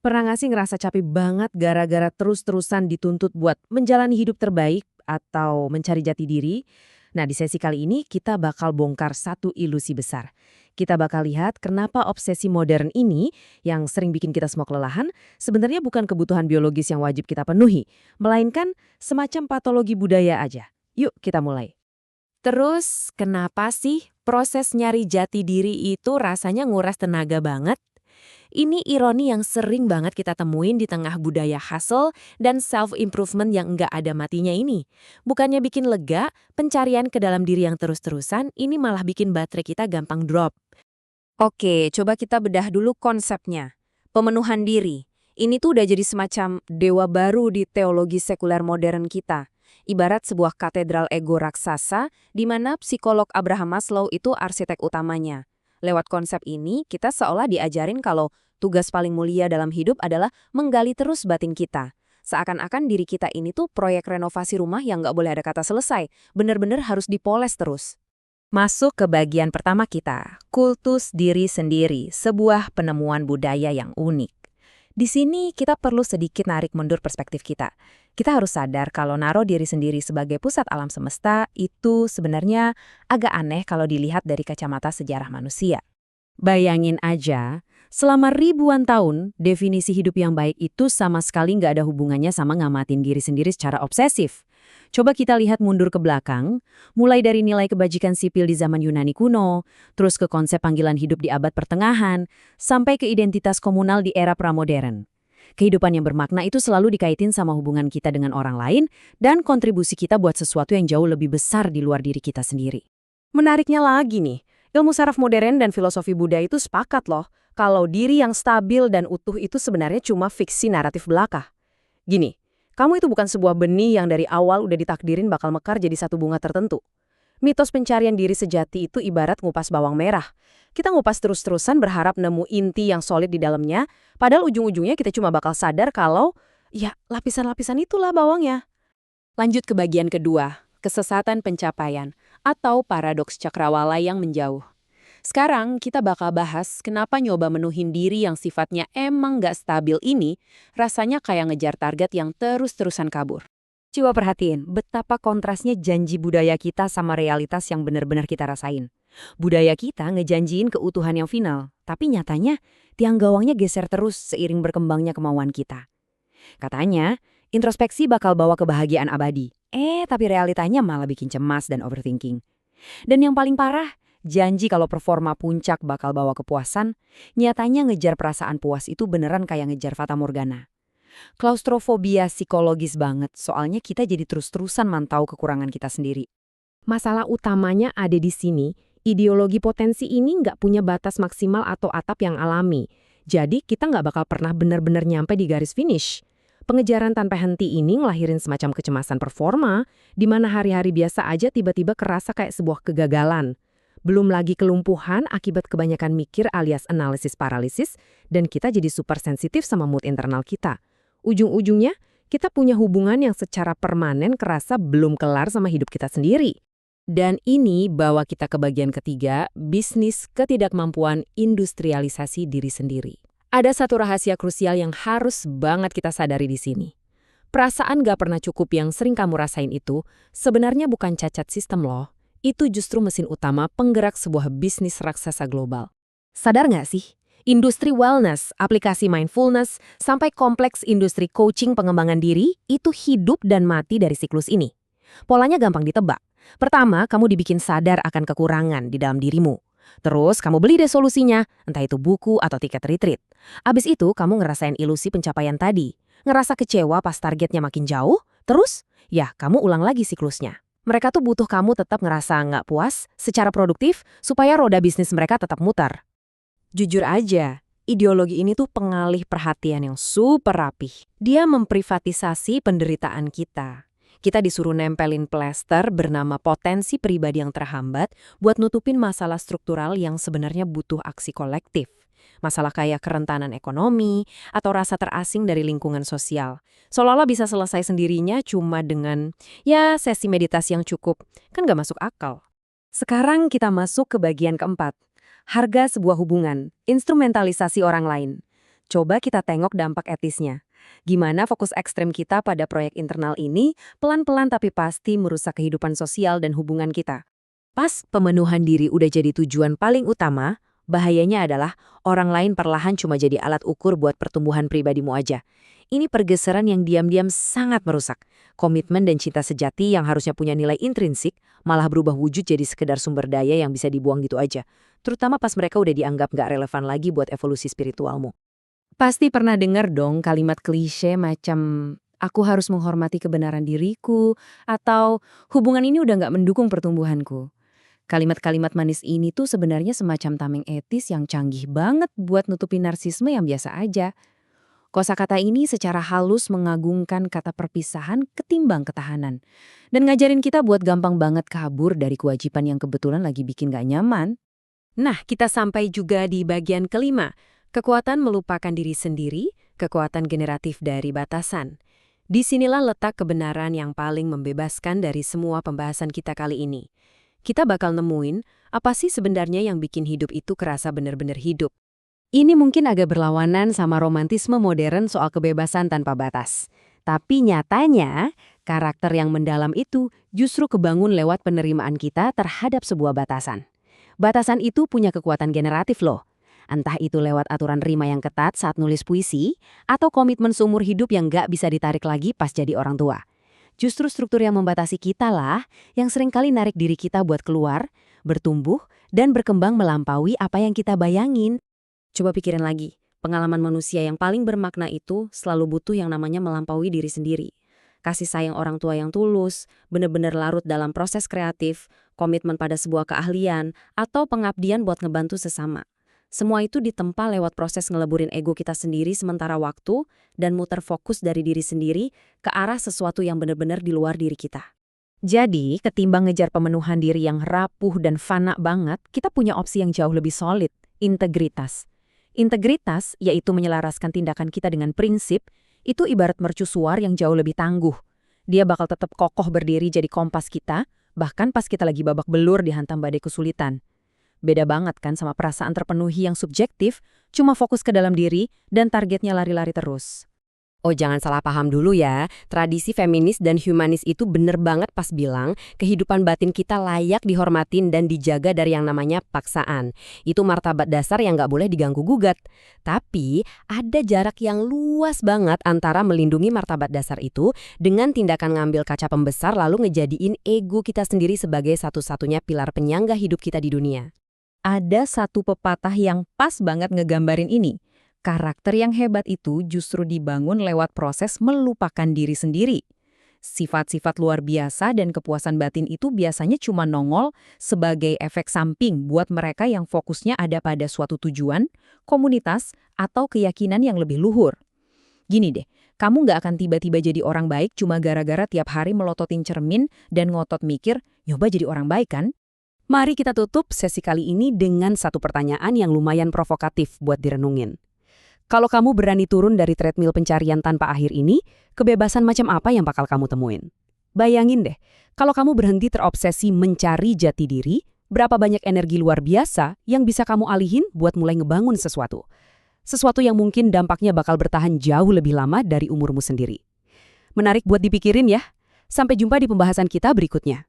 Pernah nggak sih ngerasa capek banget gara-gara terus-terusan dituntut buat menjalani hidup terbaik atau mencari jati diri? Nah, di sesi kali ini kita bakal bongkar satu ilusi besar. Kita bakal lihat kenapa obsesi modern ini yang sering bikin kita semua kelelahan sebenarnya bukan kebutuhan biologis yang wajib kita penuhi, melainkan semacam patologi budaya aja. Yuk kita mulai. Terus, kenapa sih proses nyari jati diri itu rasanya nguras tenaga banget? Ini ironi yang sering banget kita temuin di tengah budaya hustle dan self-improvement yang nggak ada matinya ini. Bukannya bikin lega, pencarian ke dalam diri yang terus-terusan ini malah bikin baterai kita gampang drop. Oke, coba kita bedah dulu konsepnya. Pemenuhan diri. Ini tuh udah jadi semacam dewa baru di teologi sekuler modern kita. Ibarat sebuah katedral ego raksasa, di mana psikolog Abraham Maslow itu arsitek utamanya. Lewat konsep ini, kita seolah diajarin kalau tugas paling mulia dalam hidup adalah menggali terus batin kita. Seakan-akan diri kita ini tuh proyek renovasi rumah yang nggak boleh ada kata selesai, bener-bener harus dipoles terus. Masuk ke bagian pertama kita, kultus diri sendiri, sebuah penemuan budaya yang unik. Di sini kita perlu sedikit narik mundur perspektif kita. Kita harus sadar kalau naruh diri sendiri sebagai pusat alam semesta itu sebenarnya agak aneh kalau dilihat dari kacamata sejarah manusia. Bayangin aja, selama ribuan tahun, definisi hidup yang baik itu sama sekali nggak ada hubungannya sama ngamatin diri sendiri secara obsesif. Coba kita lihat mundur ke belakang, mulai dari nilai kebajikan sipil di zaman Yunani kuno, terus ke konsep panggilan hidup di abad pertengahan, sampai ke identitas komunal di era pramodern. Kehidupan yang bermakna itu selalu dikaitin sama hubungan kita dengan orang lain dan kontribusi kita buat sesuatu yang jauh lebih besar di luar diri kita sendiri. Menariknya lagi nih, ilmu saraf modern dan filosofi Buddha itu sepakat loh, kalau diri yang stabil dan utuh itu sebenarnya cuma fiksi naratif belaka. Gini, kamu itu bukan sebuah benih yang dari awal udah ditakdirin bakal mekar jadi satu bunga tertentu. Mitos pencarian diri sejati itu ibarat ngupas bawang merah. Kita ngupas terus-terusan berharap nemu inti yang solid di dalamnya, padahal ujung-ujungnya kita cuma bakal sadar kalau, ya lapisan-lapisan itulah bawangnya. Lanjut ke bagian kedua, kesesatan pencapaian, atau paradoks cakrawala yang menjauh. Sekarang kita bakal bahas kenapa nyoba menuhin diri yang sifatnya emang nggak stabil ini rasanya kayak ngejar target yang terus-terusan kabur. Coba perhatiin betapa kontrasnya janji budaya kita sama realitas yang benar-benar kita rasain. Budaya kita ngejanjiin keutuhan yang final, tapi nyatanya tiang gawangnya geser terus seiring berkembangnya kemauan kita. Katanya, introspeksi bakal bawa kebahagiaan abadi. Tapi realitanya malah bikin cemas dan overthinking. Dan yang paling parah, janji kalau performa puncak bakal bawa kepuasan, nyatanya ngejar perasaan puas itu beneran kayak ngejar fata morgana. Klaustrofobia psikologis banget, soalnya kita jadi terus-terusan mantau kekurangan kita sendiri. Masalah utamanya ada di sini, ideologi potensi ini nggak punya batas maksimal atau atap yang alami. Jadi kita nggak bakal pernah benar-benar nyampe di garis finish. Pengejaran tanpa henti ini ngelahirin semacam kecemasan performa, di mana hari-hari biasa aja tiba-tiba kerasa kayak sebuah kegagalan. Belum lagi kelumpuhan akibat kebanyakan mikir alias analisis paralisis, dan kita jadi super sensitif sama mood internal kita. Ujung-ujungnya, kita punya hubungan yang secara permanen kerasa belum kelar sama hidup kita sendiri. Dan ini bawa kita ke bagian ketiga, bisnis ketidakmampuan industrialisasi diri sendiri. Ada satu rahasia krusial yang harus banget kita sadari di sini. Perasaan gak pernah cukup yang sering kamu rasain itu sebenarnya bukan cacat sistem loh. Itu justru mesin utama penggerak sebuah bisnis raksasa global. Sadar gak sih? Industri wellness, aplikasi mindfulness, sampai kompleks industri coaching pengembangan diri itu hidup dan mati dari siklus ini. Polanya gampang ditebak. Pertama, kamu dibikin sadar akan kekurangan di dalam dirimu. Terus kamu beli deh solusinya, entah itu buku atau tiket retreat. Abis itu kamu ngerasain ilusi pencapaian tadi. Ngerasa kecewa pas targetnya makin jauh, terus ya kamu ulang lagi siklusnya. Mereka tuh butuh kamu tetap ngerasa nggak puas secara produktif supaya roda bisnis mereka tetap muter. Jujur aja, ideologi ini tuh pengalih perhatian yang super rapih. Dia memprivatisasi penderitaan kita. Kita disuruh nempelin plester bernama potensi pribadi yang terhambat buat nutupin masalah struktural yang sebenarnya butuh aksi kolektif. Masalah kayak kerentanan ekonomi atau rasa terasing dari lingkungan sosial. Seolah-olah bisa selesai sendirinya cuma dengan, ya sesi meditasi yang cukup. Kan gak masuk akal. Sekarang kita masuk ke bagian keempat. Harga sebuah hubungan, instrumentalisasi orang lain. Coba kita tengok dampak etisnya. Gimana fokus ekstrem kita pada proyek internal ini pelan-pelan tapi pasti merusak kehidupan sosial dan hubungan kita. Pas pemenuhan diri udah jadi tujuan paling utama, bahayanya adalah orang lain perlahan cuma jadi alat ukur buat pertumbuhan pribadimu aja. Ini pergeseran yang diam-diam sangat merusak. Komitmen dan cinta sejati yang harusnya punya nilai intrinsik malah berubah wujud jadi sekedar sumber daya yang bisa dibuang gitu aja. Terutama pas mereka udah dianggap nggak relevan lagi buat evolusi spiritualmu. Pasti pernah dengar dong kalimat klise macam aku harus menghormati kebenaran diriku atau hubungan ini udah nggak mendukung pertumbuhanku. Kalimat-kalimat manis ini tuh sebenarnya semacam tameng etis yang canggih banget buat nutupi narsisme yang biasa aja. Kosakata ini secara halus mengagungkan kata perpisahan ketimbang ketahanan. Dan ngajarin kita buat gampang banget kabur dari kewajiban yang kebetulan lagi bikin gak nyaman. Nah, kita sampai juga di bagian kelima. Kekuatan melupakan diri sendiri, kekuatan generatif dari batasan. Disinilah letak kebenaran yang paling membebaskan dari semua pembahasan kita kali ini. Kita bakal nemuin apa sih sebenarnya yang bikin hidup itu kerasa benar-benar hidup. Ini mungkin agak berlawanan sama romantisme modern soal kebebasan tanpa batas. Tapi nyatanya, karakter yang mendalam itu justru kebangun lewat penerimaan kita terhadap sebuah batasan. Batasan itu punya kekuatan generatif loh. Entah itu lewat aturan rima yang ketat saat nulis puisi, atau komitmen seumur hidup yang nggak bisa ditarik lagi pas jadi orang tua. Justru struktur yang membatasi kita lah yang seringkali narik diri kita buat keluar, bertumbuh, dan berkembang melampaui apa yang kita bayangin. Coba pikirin lagi, pengalaman manusia yang paling bermakna itu selalu butuh yang namanya melampaui diri sendiri. Kasih sayang orang tua yang tulus, benar-benar larut dalam proses kreatif, komitmen pada sebuah keahlian, atau pengabdian buat ngebantu sesama. Semua itu ditempa lewat proses ngeleburin ego kita sendiri sementara waktu dan muter fokus dari diri sendiri ke arah sesuatu yang benar-benar di luar diri kita. Jadi, ketimbang ngejar pemenuhan diri yang rapuh dan fana banget, kita punya opsi yang jauh lebih solid, integritas. Integritas, yaitu menyelaraskan tindakan kita dengan prinsip, itu ibarat mercusuar yang jauh lebih tangguh. Dia bakal tetap kokoh berdiri jadi kompas kita, bahkan pas kita lagi babak belur dihantam badai kesulitan. Beda banget kan sama perasaan terpenuhi yang subjektif, cuma fokus ke dalam diri dan targetnya lari-lari terus. Oh, jangan salah paham dulu ya. Tradisi feminis dan humanis itu bener banget pas bilang kehidupan batin kita layak dihormatin dan dijaga dari yang namanya paksaan. Itu martabat dasar yang nggak boleh diganggu-gugat. Tapi ada jarak yang luas banget antara melindungi martabat dasar itu dengan tindakan ngambil kaca pembesar lalu ngejadiin ego kita sendiri sebagai satu-satunya pilar penyangga hidup kita di dunia. Ada satu pepatah yang pas banget ngegambarin ini. Karakter yang hebat itu justru dibangun lewat proses melupakan diri sendiri. Sifat-sifat luar biasa dan kepuasan batin itu biasanya cuma nongol sebagai efek samping buat mereka yang fokusnya ada pada suatu tujuan, komunitas, atau keyakinan yang lebih luhur. Gini deh, kamu nggak akan tiba-tiba jadi orang baik cuma gara-gara tiap hari melototin cermin dan ngotot mikir, nyoba jadi orang baik kan? Mari kita tutup sesi kali ini dengan satu pertanyaan yang lumayan provokatif buat direnungin. Kalau kamu berani turun dari treadmill pencarian tanpa akhir ini, kebebasan macam apa yang bakal kamu temuin? Bayangin deh, kalau kamu berhenti terobsesi mencari jati diri, berapa banyak energi luar biasa yang bisa kamu alihin buat mulai ngebangun sesuatu. Sesuatu yang mungkin dampaknya bakal bertahan jauh lebih lama dari umurmu sendiri. Menarik buat dipikirin ya. Sampai jumpa di pembahasan kita berikutnya.